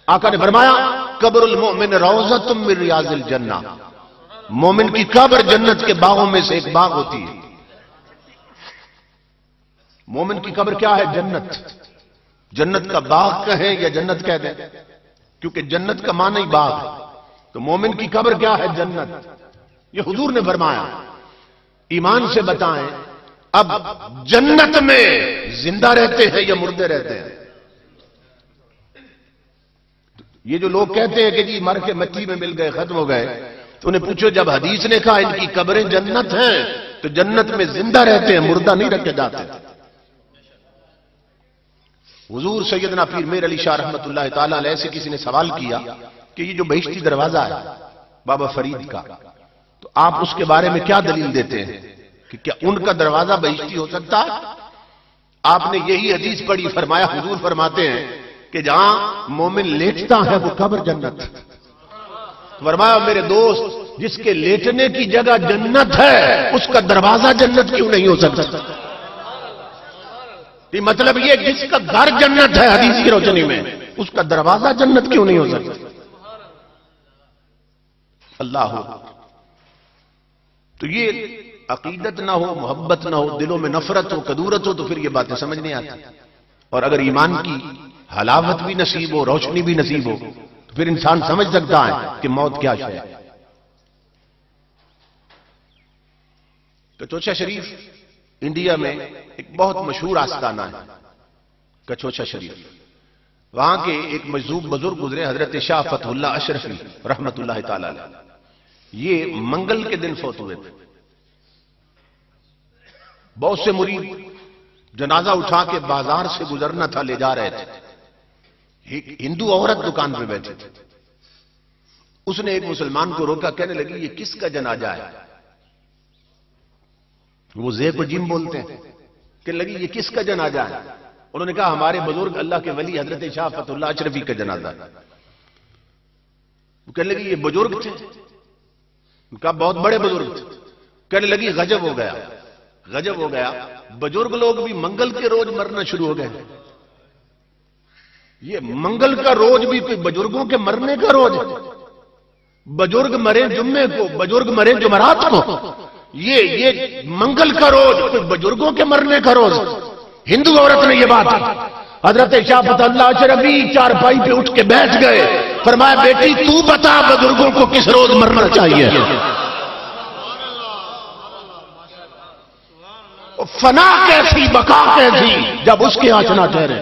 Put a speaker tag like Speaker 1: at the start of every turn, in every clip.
Speaker 1: آقا نے فرمایا قبر المؤمن روضۃ من ریاض الجنہ، مومن کی قبر جنت کے باغوں میں سے ایک باغ ہوتی ہے۔ مومن کی قبر کیا ہے؟ جنت۔ جنت کا باغ کہیں یا جنت کہہ دیں، کیونکہ جنت کا معنی ہی باغ ہے، تو مومن کی قبر کیا ہے؟ جنت۔ یہ حضور نے فرمایا۔ ایمان سے بتائیں اب جنت میں زندہ رہتے ہیں یا مردے رہتے ہیں؟ یہ جو لوگ کہتے ہیں کہ جی مر کے مٹی میں مل گئے، ختم ہو گئے، تو انہیں پوچھو جب حدیث نے کہا ان کی قبریں جنت ہیں تو جنت میں زندہ رہتے ہیں، مردہ نہیں رکھے جاتے۔ حضور سیدنا پیر میر علی شاہ رحمت اللہ تعالی علیہ سے کسی نے سوال کیا کہ یہ جو بہشتی دروازہ ہے بابا فرید کا، تو آپ اس کے بارے میں کیا دلیل دیتے ہیں کہ کیا ان کا دروازہ بہشتی ہو سکتا ہے؟ آپ نے یہی حدیث پڑھی، فرمایا حضور فرماتے ہیں کہ جہاں مومن لیٹتا ہے وہ قبر جنت۔ فرمایا میرے دوست جس کے لیٹنے کی جگہ جنت ہے اس کا دروازہ جنت کیوں نہیں ہو سکتا؟ یہ مطلب یہ جس کا گھر جنت ہے حدیث کی روشنی میں اس کا دروازہ جنت کیوں نہیں ہو سکتا؟ اللہ ہو تو یہ عقیدت نہ ہو، محبت نہ ہو، دلوں میں نفرت ہو، کدورت ہو، تو پھر یہ باتیں سمجھ نہیں آتی۔ اور اگر ایمان کی حلاوت بھی نصیب ہو، روشنی بھی نصیب ہو، تو پھر انسان سمجھ سکتا ہے کہ موت کیا شے ہے۔ کچوچا شریف انڈیا میں ایک بہت مشہور آستانہ ہے، کچوچا شریف۔ وہاں کے ایک مجذوب بزرگ گزرے حضرت شاہ فتح اللہ اشرفی رحمت اللہ تعالی علیہ، یہ منگل کے دن فوت ہوئے تھے۔ بہت سے مرید جنازہ اٹھا کے بازار سے گزرنا تھا، لے جا رہے تھے، ایک ہندو عورت دکان پہ بیٹھی تھی، اس نے ایک مسلمان کو روکا، کہنے لگی یہ کس کا جنازہ ہے؟ وہ زے کو جیم بولتے ہیں، کہنے لگی یہ کس کا جنازہ ہے؟ انہوں نے کہا ہمارے بزرگ اللہ کے ولی حضرت شاہ فتح اللہ اشرفی کا جنازہ ہے۔ وہ کہنے لگی یہ بزرگ تھے؟ کہا بہت بڑے بزرگ تھے۔ کہنے لگی غجب ہو گیا، غجب ہو گیا، بزرگ لوگ بھی منگل کے روز مرنا شروع ہو گئے۔ یہ منگل کا روز بھی کوئی بزرگوں کے مرنے کا روز ہے؟ بزرگ مرے جمعے کو، بزرگ مرے جمعرات کو، یہ منگل کا روز کوئی بزرگوں کے مرنے کا روز؟ ہندو عورت نے یہ بات حضرت شاہ فتح اللہ اشرفی چارپائی پہ اٹھ کے بیٹھ گئے، فرمایا بیٹی تو بتا بزرگوں کو کس روز مرنا چاہیے؟ فنا کیسی بقا کیسی جب اس کے آشنا ٹھہرے،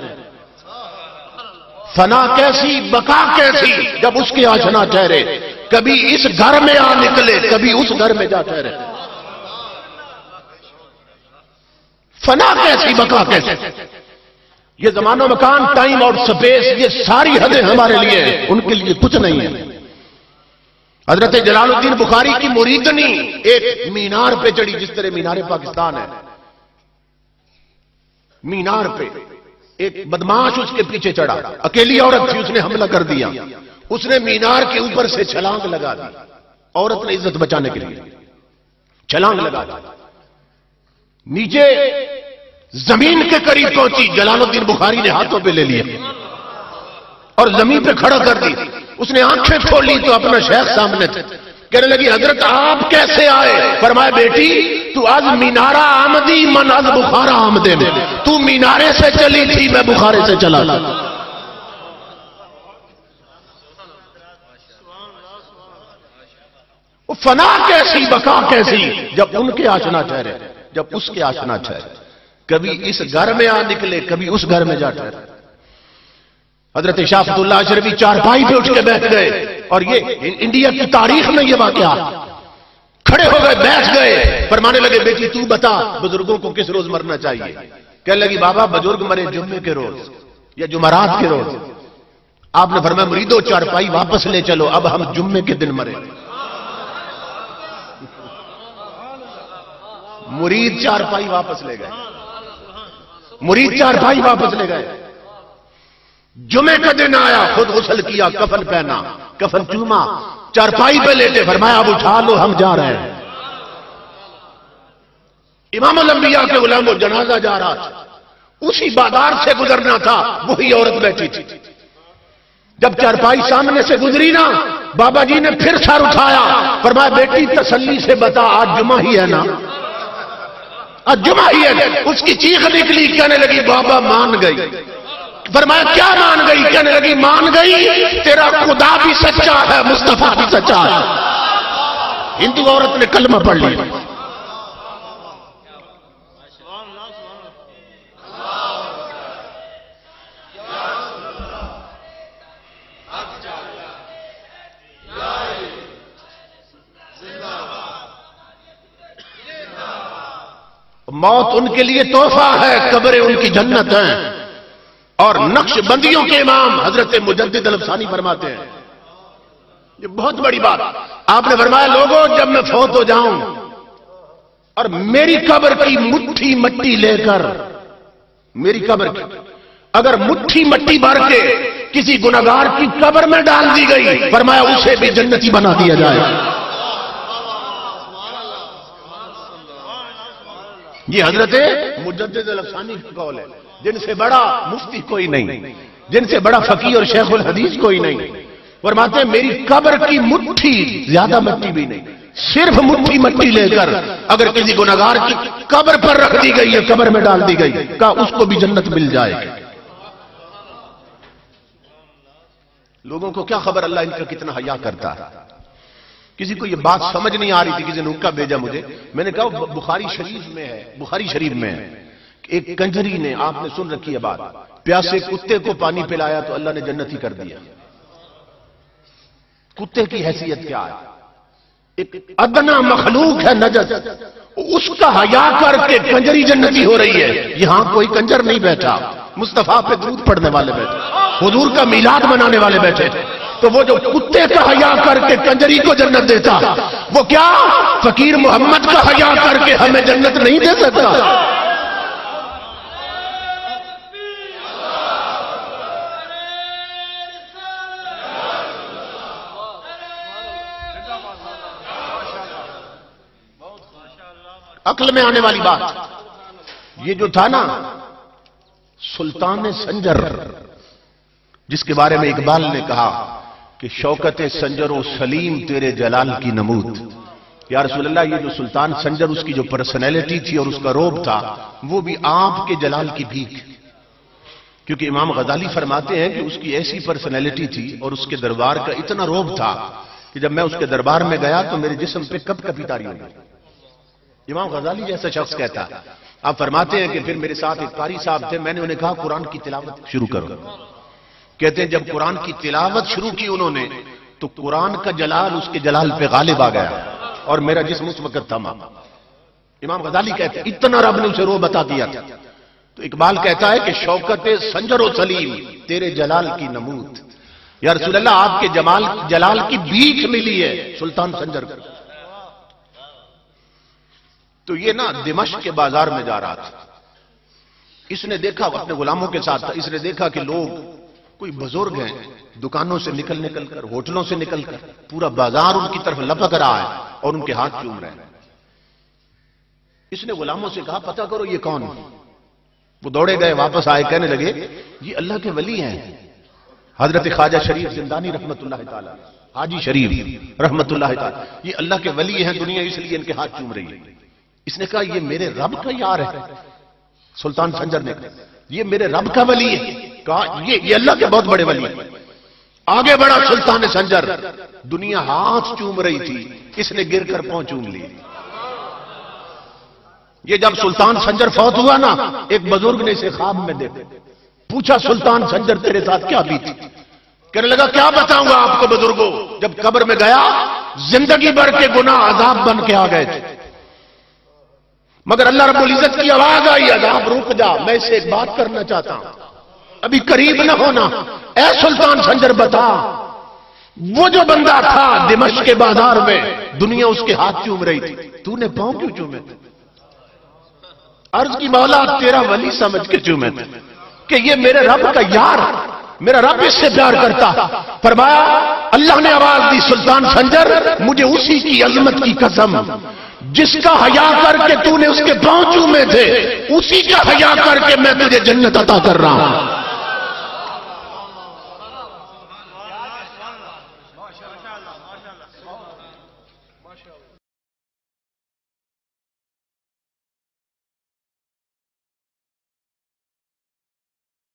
Speaker 1: فنا کیسی بقا کیسی جب اس کے آشنا ٹھہرے، کبھی اس گھر میں آ نکلے کبھی اس گھر میں جا ٹھہرے۔ فنا کیسی بقا کیسی، یہ زمان و مکان، ٹائم اور سپیس، یہ ساری حدیں ہمارے لیے ہیں، ان کے لیے کچھ نہیں ہے۔ حضرت جلال الدین بخاری کی مریدنی ایک مینار پہ چڑھی، جس طرح مینار پاکستان ہے، مینار پہ ایک بدماش اس کے پیچھے چڑھا، اکیلی عورت تھی، اس نے حملہ کر دیا، اس نے مینار کے اوپر سے چھلانگ لگا دی، عورت نے عزت بچانے کے لیے چھلانگ لگا دی، نیچے زمین کے قریب پہنچی، جلال الدین بخاری نے ہاتھوں پہ لے لیا اور زمین پہ کھڑا کر دی۔ اس نے آنکھیں کھولی تو اپنا شیخ سامنے تھے، کہنے لگی حضرت آپ کیسے آئے؟ فرمایا بیٹی تو آج مینارہ آمدی من از بخارا آمدے میں، تو مینارے سے چلی تھی میں بخارے سے چلا تھا۔ فنا کیسی بقا کیسی جب ان کے آشنا ٹھہرے، جب اس کے آشنا ٹھہرے، کبھی اس گھر میں آ نکلے کبھی اس گھر میں جا ٹھہرے۔ حضرت شاہ فتح اللہ اشرفی چارپائی پہ اٹھ کے بیٹھ گئے، اور یہ انڈیا کی تاریخ میں یہ واقعہ، کھڑے ہو گئے، بیٹھ گئے، فرمانے لگے بیٹی تو بتا بزرگوں کو کس روز مرنا چاہیے؟ کہنے لگی بابا بزرگ مرے جمعے کے روز یا جمعرات کے روز۔ آپ نے فرمایا مریدو چارپائی واپس لے چلو، اب ہم جمعے کے دن مرے۔ مرید چارپائی واپس لے گئے، مرید چارپائی واپس لے گئے۔ جمعے کا دن آیا، خود غسل کیا، کفن پہنا، کفن چوما، چارپائی پہ لیٹے، فرمایا اب اٹھا لو ہم جا رہے ہیں۔ امام الانبیاء کے غلام و جنازہ جا رہا تھا، اسی بازار سے گزرنا تھا، وہی عورت بیٹھی تھی۔ جب جب چارپائی سامنے سے گزری نا، بابا جی نے پھر سر اٹھایا، فرمایا بیٹی تسلی سے بتا آج جمعہ ہی ہے نا، آج جمعہ ہی ہے۔ اس کی چیخ نکلی، کہنے لگی بابا مان گئی۔ فرمایا کیا مان گئی؟ کہنے لگی مان گئی تیرا خدا بھی سچا ہے، مصطفیٰ بھی سچا ہے۔ ہندو عورت نے کلمہ پڑھ لیا۔ موت ان کے لیے تحفہ ہے، قبریں ان کی جنت ہیں۔ اور نقش بندیوں کے امام حضرت مجدد الافسانی فرماتے ہیں، یہ بہت بڑی بات، آپ نے فرمایا لوگوں جب میں فوت ہو جاؤں اور میری قبر کی مٹھی مٹی لے کر، میری قبر کی اگر مٹھی مٹی بھر کے کسی گنہگار کی قبر میں ڈال دی گئی، فرمایا اسے بھی جنتی بنا دیا جائے۔ یہ حضرت مجدد الافسانی کا قول ہے، جن سے بڑا مفتی کوئی نہیں، جن سے بڑا فقیہ اور شیخ الحدیث کوئی نہیں۔ فرماتے ہیں میری قبر کی مٹھی، زیادہ مٹی بھی نہیں، صرف مٹھی مٹی لے کر اگر کسی گنہگار کی قبر پر رکھ دی گئی ہے، قبر میں ڈال دی گئی، کہا اس کو بھی جنت مل جائے۔ لوگوں کو کیا خبر اللہ ان کا کتنا حیا کرتا ہے۔ کسی کو یہ بات سمجھ نہیں آ رہی تھی، کسی نے حکم بھیجا مجھے، میں نے کہا بخاری شریف میں ہے، بخاری شریف میں ہے، ایک کنجری نے، آپ نے سن رکھی ہے بات، پیاسے کتے کو پانی پلایا تو اللہ نے جنت ہی کر دیا۔ کتے کی حیثیت کیا ہے؟ ایک ادنا مخلوق ہے نجس، اس کا حیا کر کے کنجری جنتی ہو رہی ہے۔ یہاں کوئی کنجر نہیں بیٹھا، مصطفیٰ پہ درود پڑھنے والے بیٹھے، حضور کا میلاد منانے والے بیٹھے، تو وہ جو کتے کا حیا کر کے کنجری کو جنت دیتا، وہ کیا فقیر محمد کا حیا کر کے ہمیں جنت نہیں دے سکتا؟ عقل میں آنے والی بات، یہ جو تھا نا سلطان سنجر، جس کے بارے میں اقبال نے کہا کہ شوکت سنجر و سلیم تیرے جلال کی نمود۔ یا رسول اللہ، یہ جو سلطان سنجر، اس کی جو پرسنالٹی تھی اور اس کا روب تھا، وہ بھی آپ کے جلال کی بھیک، کیونکہ امام غزالی فرماتے ہیں کہ اس کی ایسی پرسنالٹی تھی اور اس کے دربار کا اتنا روب تھا کہ جب میں اس کے دربار میں گیا تو میرے جسم پہ کپ کپی طاری ہو گئی۔ امام غزالی جیسا شخص کہتا ہے۔ آپ فرماتے ہیں کہ پھر میرے ساتھ ایک قاری صاحب تھے، میں نے انہیں کہا قرآن کی تلاوت شروع کرو۔ کہتے ہیں جب قرآن کی تلاوت شروع کی انہوں نے تو قرآن کا جلال اس کے جلال پہ غالب آ گیا اور میرا جسم اس وقت تھما۔ امام غزالی کہتے ہیں اتنا رب نے اسے رو بتا دیا تھا۔ تو اقبال کہتا ہے کہ شوکت سنجر و سلیم تیرے جلال کی نمود۔ یا رسول اللہ، آپ کے جلال کی بھیک ملی ہے سلطان سنجر کو۔ تو یہ نا دمشق کے بازار میں جا رہا تھا، اس نے دیکھا، اپنے غلاموں کے ساتھ تھا، اس نے دیکھا کہ لوگ، کوئی بزرگ ہیں، دکانوں سے نکل کر، ہوٹلوں سے نکل کر پورا بازار ان کی طرف لپک رہا ہے اور ان کے ہاتھ چوم رہے ہیں۔ اس نے غلاموں سے کہا پتہ کرو یہ کون ہے۔ وہ دوڑے گئے، واپس آئے، کہنے لگے یہ اللہ کے ولی ہیں، حضرت خواجہ شریف زندانی رحمت اللہ تعالی، حاجی شریف رحمت اللہ تعالی، یہ اللہ کے ولی ہیں، دنیا اس لیے ان کے ہاتھ چوم رہی ہے۔ اس نے کہا یہ میرے رب کا یار ہے۔ سلطان سنجر نے کہا یہ میرے رب کا ولی ہے۔ کہا یہ اللہ کے بہت بڑے ولی ہیں۔ آگے بڑھا سلطان سنجر، دنیا ہاتھ چوم رہی تھی، اس نے گر کر پاؤں چوم لی۔ یہ جب سلطان سنجر فوت ہوا نا، ایک بزرگ نے اسے خواب میں دیکھا، پوچھا سلطان سنجر تیرے ساتھ کیا بیتی؟ کہنے لگا کیا بتاؤں گا آپ کو بزرگوں، جب قبر میں گیا زندگی بھر کے گناہ عذاب بن کے آ گئے تھے، مگر اللہ رب العزت کی آواز آئی عذاب رک جا، میں اسے ایک بات کرنا چاہتا ہوں، ابھی قریب نہ ہونا۔ اے سلطان سنجر بتا، وہ جو بندہ تھا دمشق کے بازار میں، دنیا اس کے ہاتھ چوم رہی تھی، تو نے پاؤں کیوں چومے تھے؟ عرض کی مولا تیرا ولی سمجھ کے چومے تھے کہ یہ میرے رب کا یار، میرا رب اس سے پیار کرتا۔ فرمایا اللہ نے آواز دی سلطان سنجر مجھے اسی کی عظمت کی قسم، جس کا حیا کر کے تو نے اس کے پاؤں چومے تھے، اسی کا حیا کر کے میں تجھے جنت عطا کر رہا ہوں۔